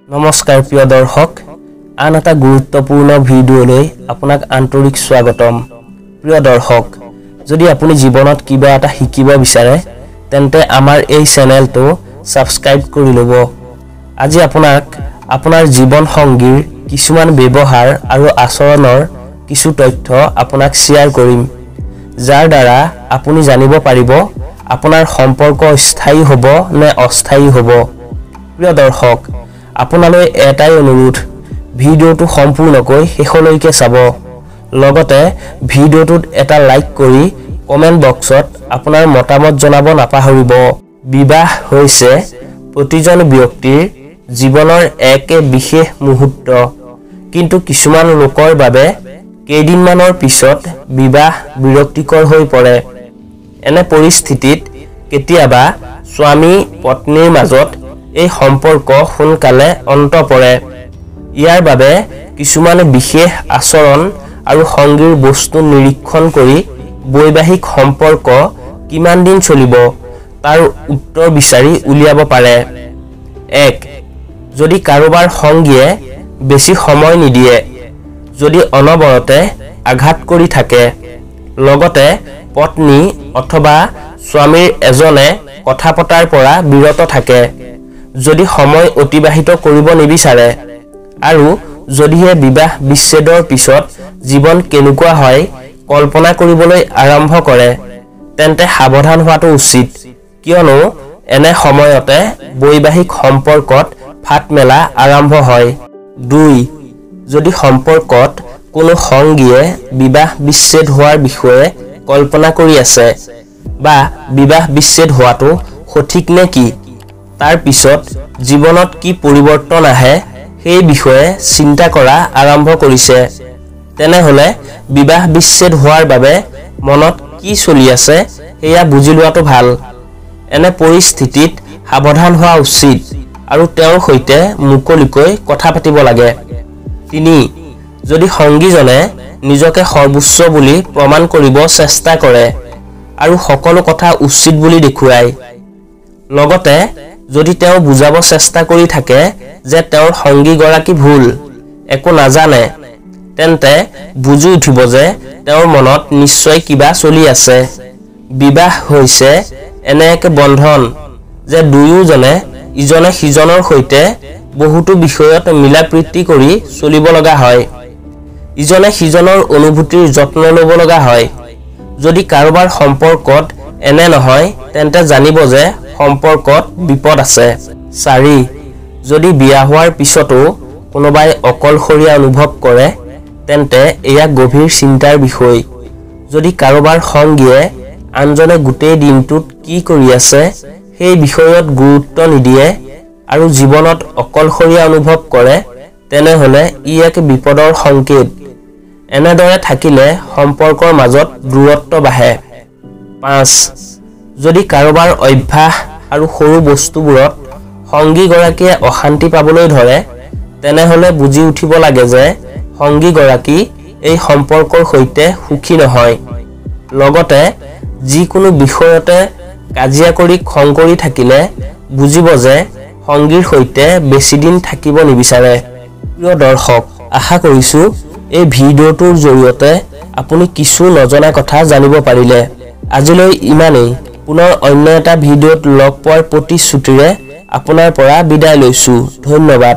নমস্কাৰ প্ৰিয় দৰ্শক আন এটা গুৰুত্বপূৰ্ণ ভিডিঅলৈ আপোনাক আন্তৰিক স্বাগতম প্ৰিয় দৰ্শক যদি আপুনি জীৱনত কিবা এটা শিকিব বিচাৰে তেন্তে আমাৰ এই চেনেলটো সাবস্ক্ৰাইব কৰি লব আজি আপোনাক আপোনাৰ জীৱন সংগীৰ কিছুমান ব্যৱহাৰ আৰু আচৰণৰ কিছু তথ্য আপোনাক শেয়াৰ কৰিম যাৰ দ্বাৰা আপুনি জানিব পাৰিব আপোনাৰ সম্পৰ্ক স্থায়ী হ'ব নে অস্থায়ী হ'ব প্ৰিয় দৰ্শক আপোনালৈ এটাই অনুৰোধ ভিডিওটো সম্পূৰ্ণকৈ শেষলৈকে চাব লগতে ভিডিওটোত এটা লাইক কৰি কমেন্ট বক্সত আপোনাৰ মতামত জনাব নাপাহৰিব বিবাহ হৈছে প্ৰতিজন ব্যক্তিৰ জীৱনৰ এক বিশেষ মুহূৰ্ত কিন্তু কিছুমান লোকৰ বাবে কেইদিনমানৰ পিছত বিবাহ বিৰক্তিকৰ হৈ পৰে এনে পৰিস্থিতিত কেতিয়াবা স্বামী পত্নীৰ মাজত এই সম্পৰ্ক সোনকালে অন্ত পৰে ইয়াৰ বাবে কিছুমান বিশেষ আচৰণ আৰু সংগীৰ বস্তু নিৰীক্ষণ কৰি বৈবাহিক সম্পৰ্ক কিমান দিন চলিব তাৰ উত্তৰ বিচাৰি উলিয়াব পাৰে 1 যদি কাৰোবাৰ সংগীয়ে বেছি সময় নিদিয়ে যদি অনবৰতে আঘাত কৰি থাকে লগতে পত্নী অথবা স্বামীৰ এজনে কথা পতাৰ পৰা বিৰত থাকে যদি সময় অতিবাহিত কৰিব নিবিচাৰে আৰু যদিহে বিবাহ বিচ্ছেদৰ পিছত জীৱন কেনেকুৱা হয় কল্পনা কৰিবলৈ আৰম্ভ কৰে তেন্তে সাৱধান হোৱাটো উচিত কিয়নো এনে সময়তে বৈবাহিক সম্পৰ্কত ফাট মেলা আৰম্ভ হয় 2 যদি সম্পৰ্কত কোনো সংগীয়ে বিবাহ বিচ্ছেদ হোৱাৰ বিষয়ে কল্পনা কৰি আছে বা বিবাহ বিচ্ছেদ হোৱাটো সঠিক নে কি তাৰ পিছত জীৱনত কি পৰিৱৰ্তন আহে সেই বিষয়ে চিন্তা কৰা আৰম্ভ কৰিছে তেনেহলে বিবাহ বিচ্ছেদ হোৱাৰ বাবে মনত কি চলি আছে হেয়া বুজি লোৱাটো ভাল এনে পৰিস্থিতিত সাৱধান হোৱা উচিত আৰু তেওঁৰ সৈতে মুকলিকৈ কথা পাতিব লাগে 3 যদি সংগীজনে নিজকে সৰ্বোচ্চ বুলি প্ৰমাণ কৰিব চেষ্টা কৰে আৰু সকলো কথা উচিত বুলি দেখুৱায় লগতে যদি তেওঁ বুজাব চেষ্টা কৰি থাকে যে তেওঁৰ সংগী গৰাকী ভুল একো নাজানে তেন্তে বুজি উঠিব যে তেওঁৰ মনত নিশ্চয় কিবা চলি আছে বিবাহ হৈছে এনে এক বন্ধন যে দুয়োজনে ইজনে সিজনৰ সৈতে বহুতো বিষয়ত মিলাপ্ৰীতি কৰি চলিব লগা হয় ইজনে সিজনৰ অনুভূতিৰ যত্ন ল'ব লগা হয় যদি কাৰোবাৰ সম্পৰ্কত এনে নহয় তেন্তে জানিব যে সম্পৰ্কত বিপদ আছে 4 যদি বিয়া হোৱাৰ পিছতো কোনোবাই অকলশৰীয়া অনুভৱ কৰে তেন্তে এয়া গভীৰ চিন্তাৰ বিষয় যদি কাৰোবাৰ সংগীয়ে আনজনে গোটেই দিনটোত কি কৰি আছে সেই বিষয়ত গুৰুত্ব নিদিয়ে আৰু জীৱনত অকলশৰীয়া অনুভৱ কৰে তেনেহলে ই এক বিপদৰ সংকেত এনেদৰে থাকিলে সম্পৰ্কৰ মাজত দূৰত্ব বাঢ়ে 5 যদি কাৰোবাৰ অভ্যাস আৰু সৰু বস্তুবোৰত সংগী গৰাকীয়ে অশান্তি পাবলৈ ধৰে তেনেহলে বুজি উঠিব লাগে যে সংগী গৰাকী এই সম্পৰ্কৰ সৈতে সুখী নহয় লগতে যিকোনো বিষয়তে কাজিয়া কৰি খং কৰি থাকিলে বুজিব যে সংগীৰ সৈতে বেছি দিন থাকিব নিবিচাৰে প্ৰিয় দৰ্শক আশা কৰিছো এই ভিডিওটোৰ জৰিয়তে আপুনি কিছু নজনা কথা জানিব পাৰিলে আজিলৈ ইমানেই পুনৰ অন্য এটা ভিডিওত লগ পোৱাৰ প্ৰতিশ্ৰুতিৰে আপোনাৰ পৰা বিদায় লৈছো ধন্যবাদ